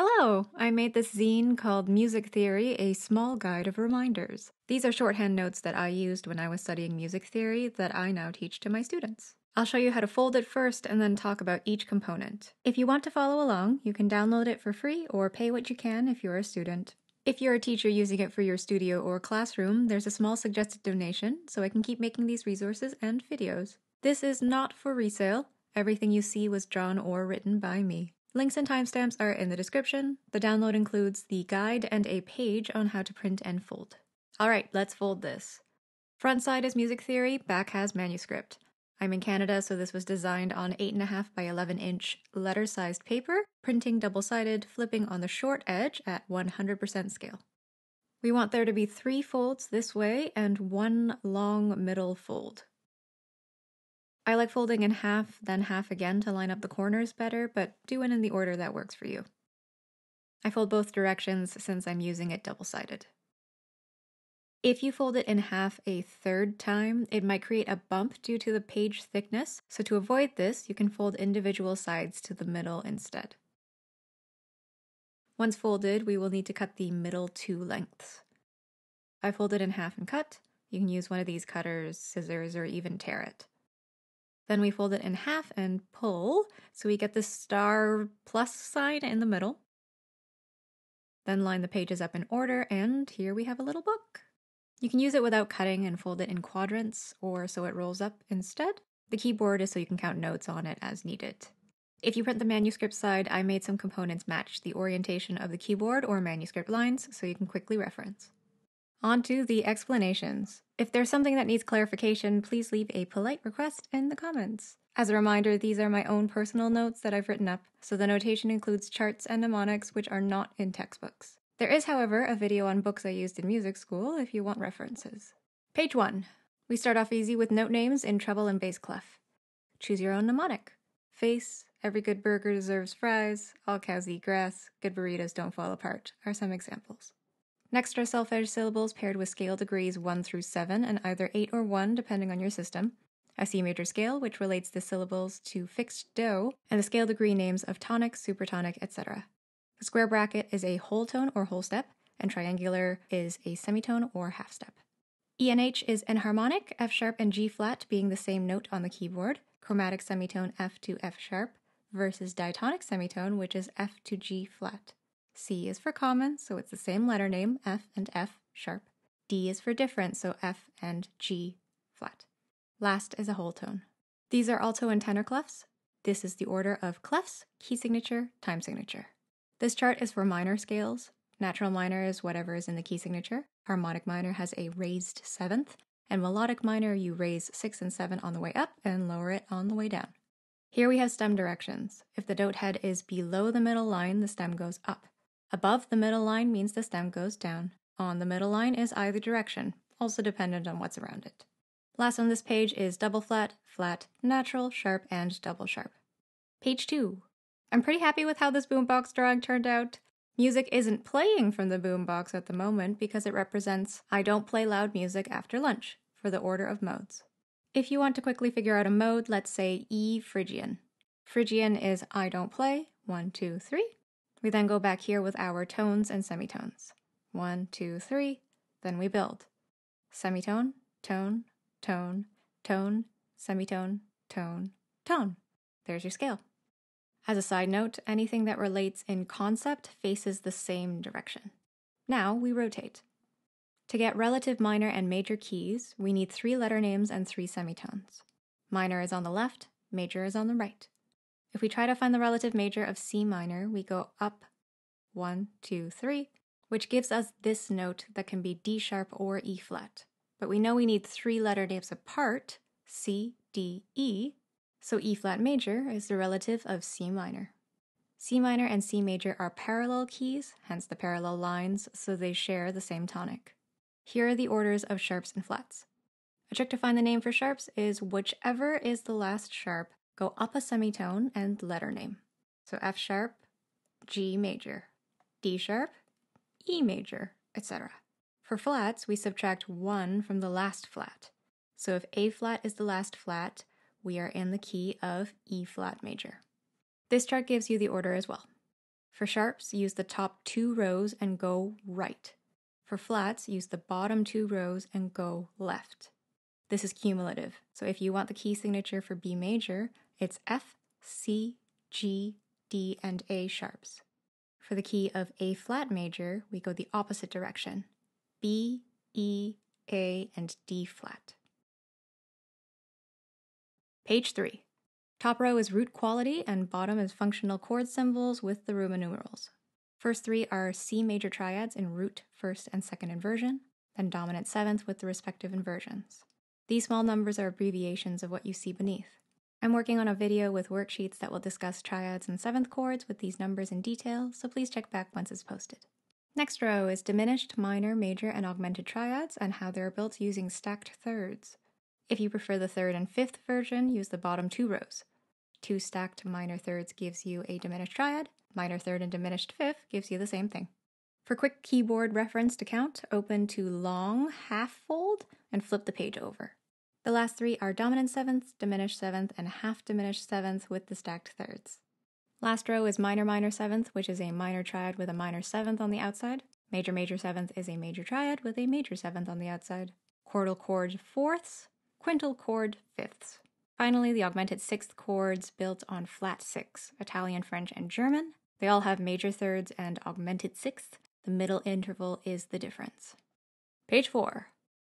Hello! I made this zine called Music Theory, a small guide of reminders. These are shorthand notes that I used when I was studying music theory that I now teach to my students. I'll show you how to fold it first and then talk about each component. If you want to follow along, you can download it for free or pay what you can if you're a student. If you're a teacher using it for your studio or classroom, there's a small suggested donation so I can keep making these resources and videos. This is not for resale. Everything you see was drawn or written by me. Links and timestamps are in the description. The download includes the guide and a page on how to print and fold. Alright, let's fold this. Front side is music theory, back has manuscript. I'm in Canada, so this was designed on 8.5 by 11-inch letter-sized paper, printing double-sided, flipping on the short edge at 100% scale. We want there to be 3 folds this way and 1 long middle fold. I like folding in half, then half again to line up the corners better, but do it in the order that works for you. I fold both directions since I'm using it double-sided. If you fold it in half a third time, it might create a bump due to the page thickness, so to avoid this, you can fold individual sides to the middle instead. Once folded, we will need to cut the middle 2 lengths. I fold it in half and cut. You can use one of these cutters, scissors, or even tear it. Then we fold it in half and pull, so we get this star plus sign in the middle. Then line the pages up in order, and here we have a little book. You can use it without cutting and fold it in quadrants, or so it rolls up instead. The keyboard is so you can count notes on it as needed. If you print the manuscript side, I made some components match the orientation of the keyboard or manuscript lines, so you can quickly reference. On to the explanations. If there's something that needs clarification, please leave a polite request in the comments. As a reminder, these are my own personal notes that I've written up, so the notation includes charts and mnemonics which are not in textbooks. There is, however, a video on books I used in music school if you want references. Page 1. We start off easy with note names in treble and bass clef. Choose your own mnemonic. Face, every good burger deserves fries, all cows eat grass, good burritos don't fall apart are some examples. Next are solfège syllables paired with scale degrees 1 through 7 and either 8 or 1 depending on your system. A C major scale, which relates the syllables to fixed do, and the scale degree names of tonic, supertonic, etc. The square bracket is a whole tone or whole step, and triangular is a semitone or half step. ENH is enharmonic, F sharp and G flat being the same note on the keyboard, chromatic semitone F to F sharp, versus diatonic semitone, which is F to G flat. C is for common, so it's the same letter name, F and F sharp. D is for different, so F and G flat. Last is a whole tone. These are alto and tenor clefs. This is the order of clefs, key signature, time signature. This chart is for minor scales. Natural minor is whatever is in the key signature. Harmonic minor has a raised 7th, and melodic minor you raise 6 and 7 on the way up and lower it on the way down. Here we have stem directions. If the note head is below the middle line, the stem goes up. Above the middle line means the stem goes down. On the middle line is either direction, also dependent on what's around it. Last on this page is double flat, flat, natural, sharp, and double sharp. Page 2. I'm pretty happy with how this boombox drawing turned out. Music isn't playing from the boombox at the moment because it represents I don't play loud music after lunch for the order of modes. If you want to quickly figure out a mode, let's say E Phrygian. Phrygian is I don't play, 1, 2, 3. We then go back here with our tones and semitones. 1, 2, 3, then we build. Semitone, tone, tone, tone, semitone, tone, tone. There's your scale. As a side note, anything that relates in concept faces the same direction. Now we rotate. To get relative minor and major keys, we need 3 letter names and 3 semitones. Minor is on the left, major is on the right. If we try to find the relative major of C minor, we go up 1, 2, 3, which gives us this note that can be D sharp or E flat. But we know we need 3 letter names apart, C, D, E, so E flat major is the relative of C minor. C minor and C major are parallel keys, hence the parallel lines, so they share the same tonic. Here are the orders of sharps and flats. A trick to find the name for sharps is whichever is the last sharp, go up a semitone and letter name. So F sharp, G major, D sharp, E major, etc. For flats, we subtract 1 from the last flat. So if A flat is the last flat, we are in the key of E flat major. This chart gives you the order as well. For sharps, use the top 2 rows and go right. For flats, use the bottom 2 rows and go left. This is cumulative, so if you want the key signature for B major, it's F, C, G, D, and A sharps. For the key of A flat major, we go the opposite direction. B, E, A, and D flat. Page 3. Top row is root quality and bottom is functional chord symbols with the Roman numerals. First 3 are C major triads in root, first and second inversion, then dominant 7th with the respective inversions. These small numbers are abbreviations of what you see beneath. I'm working on a video with worksheets that will discuss triads and 7th chords with these numbers in detail, so please check back once it's posted. Next row is diminished, minor, major, and augmented triads and how they're built using stacked thirds. If you prefer the 3rd and 5th version, use the bottom 2 rows. 2 stacked minor thirds gives you a diminished triad. Minor 3rd and diminished 5th gives you the same thing. For quick keyboard reference to count, open to long half fold and flip the page over. The last 3 are dominant 7th, diminished 7th, and half diminished 7th with the stacked thirds. Last row is minor minor 7th, which is a minor triad with a minor 7th on the outside. Major major 7th is a major triad with a major 7th on the outside. Quartal chord 4ths, quintal chord 5ths. Finally, the augmented 6th chords built on flat 6, Italian, French, and German. They all have major thirds and augmented 6th. The middle interval is the difference. Page 4.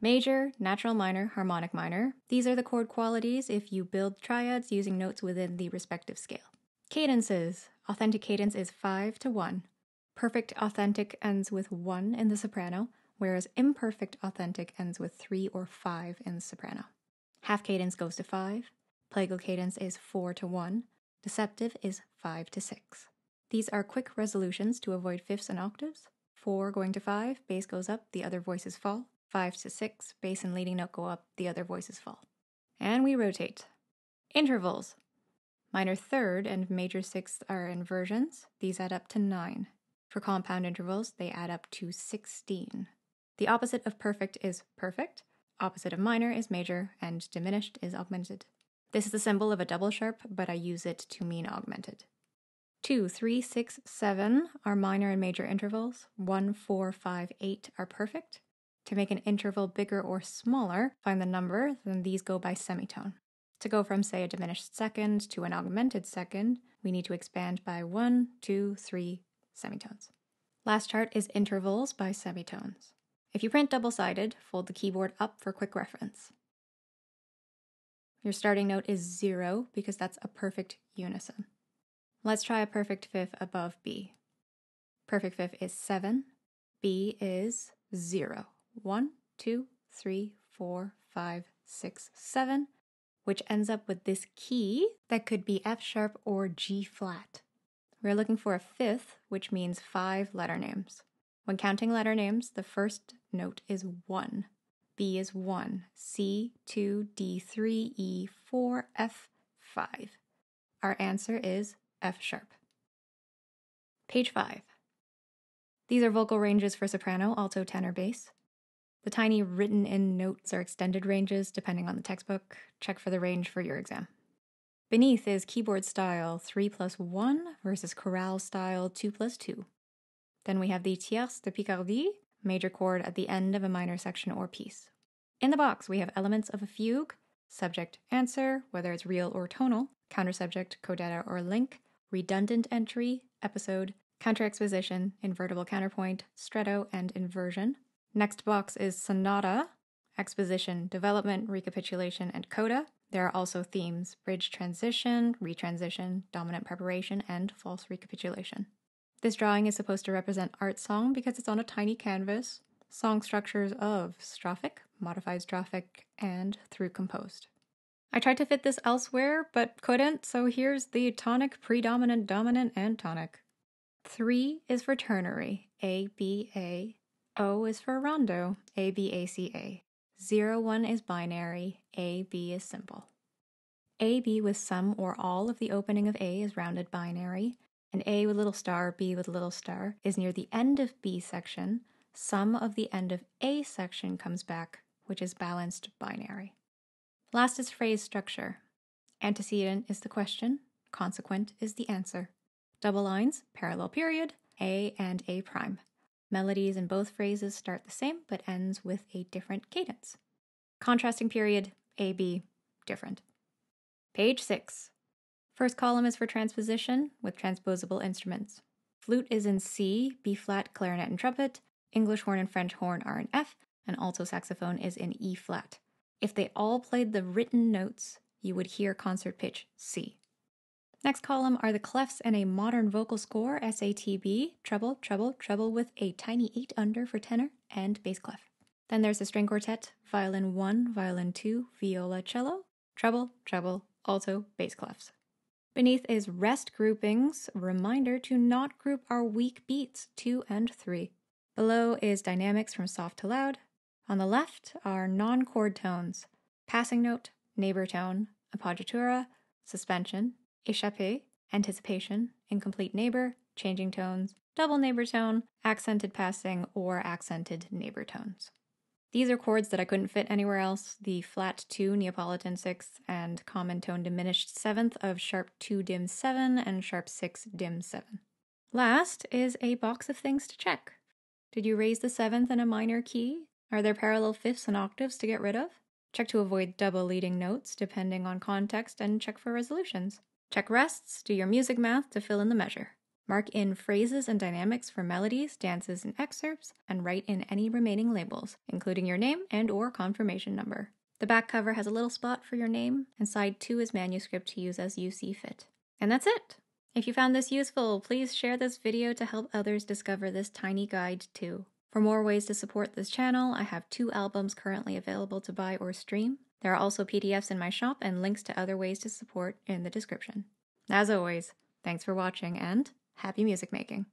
Major, natural minor, harmonic minor. These are the chord qualities if you build triads using notes within the respective scale. Cadences. Authentic cadence is 5-1. Perfect authentic ends with 1 in the soprano, whereas imperfect authentic ends with 3 or 5 in the soprano. Half cadence goes to 5. Plagal cadence is 4-1. Deceptive is 5-6. These are quick resolutions to avoid fifths and octaves. 4 going to 5, bass goes up, the other voices fall. 5-6, bass and leading note go up, the other voices fall. And we rotate. Intervals. Minor 3rd and major 6th are inversions. These add up to 9. For compound intervals, they add up to 16. The opposite of perfect is perfect, opposite of minor is major, and diminished is augmented. This is the symbol of a double sharp, but I use it to mean augmented. 2, 3, 6, 7 are minor and major intervals. 1, 4, 5, 8 are perfect. To make an interval bigger or smaller, find the number, then these go by semitone. To go from, say, a diminished second to an augmented second, we need to expand by 1, 2, 3 semitones. Last chart is intervals by semitones. If you print double-sided, fold the keyboard up for quick reference. Your starting note is 0 because that's a perfect unison. Let's try a perfect fifth above B. Perfect fifth is 7. B is 0. 1, 2, 3, 4, 5, 6, 7, which ends up with this key that could be F sharp or G flat. We're looking for a fifth, which means 5 letter names. When counting letter names, the first note is 1. B is 1, C, 2, D, 3, E, 4, F, 5. Our answer is F sharp. Page 5. These are vocal ranges for soprano, alto, tenor, bass. The tiny written-in notes are extended ranges depending on the textbook. Check for the range for your exam. Beneath is keyboard style 3+1 versus chorale style 2+2. Then we have the tierce de Picardie, major chord at the end of a minor section or piece. In the box, we have elements of a fugue, subject, answer, whether it's real or tonal, countersubject, codetta or link, redundant entry, episode, counterexposition, invertible counterpoint, stretto, and inversion. Next box is sonata, exposition, development, recapitulation, and coda. There are also themes, bridge transition, retransition, dominant preparation, and false recapitulation. This drawing is supposed to represent art song because it's on a tiny canvas. Song structures of strophic, modified strophic, and through composed. I tried to fit this elsewhere, but couldn't, so here's the tonic, predominant, dominant, and tonic. 3 is for ternary, A, B, A. O is for rondo, A, B, A, C, A. 0, 1 is binary, A, B is simple. A, B with some or all of the opening of A is rounded binary, and A with little star, B with little star is near the end of B section. Some of the end of A section comes back, which is balanced binary. Last is phrase structure. Antecedent is the question, consequent is the answer. Double lines, parallel period, A and A prime. Melodies in both phrases start the same but ends with a different cadence. Contrasting period, A, B, different. Page 6. First column is for transposition with transposable instruments. Flute is in C, B flat, clarinet and trumpet. English horn and French horn are in F, and alto saxophone is in E flat. If they all played the written notes, you would hear concert pitch C. Next column are the clefs and a modern vocal score, SATB, treble, treble, treble with a tiny 8 under for tenor and bass clef. Then there's the string quartet, violin 1, violin 2, viola, cello, treble, treble, alto, bass clefs. Beneath is rest groupings, reminder to not group our weak beats 2 and 3. Below is dynamics from soft to loud. On the left are non-chord tones, passing note, neighbor tone, appoggiatura, suspension, échappé, anticipation, incomplete neighbor, changing tones, double neighbor tone, accented passing, or accented neighbor tones. These are chords that I couldn't fit anywhere else, the flat 2 Neapolitan 6 and common tone diminished 7th of sharp 2 dim 7 and sharp 6 dim 7. Last is a box of things to check. Did you raise the 7th in a minor key? Are there parallel fifths and octaves to get rid of? Check to avoid double leading notes depending on context and check for resolutions. Check rests, do your music math to fill in the measure. Mark in phrases and dynamics for melodies, dances, and excerpts, and write in any remaining labels, including your name and or confirmation number. The back cover has a little spot for your name, and side 2 is manuscript to use as you see fit. And that's it! If you found this useful, please share this video to help others discover this tiny guide too. For more ways to support this channel, I have 2 albums currently available to buy or stream. There are also PDFs in my shop and links to other ways to support in the description. As always, thanks for watching and happy music making!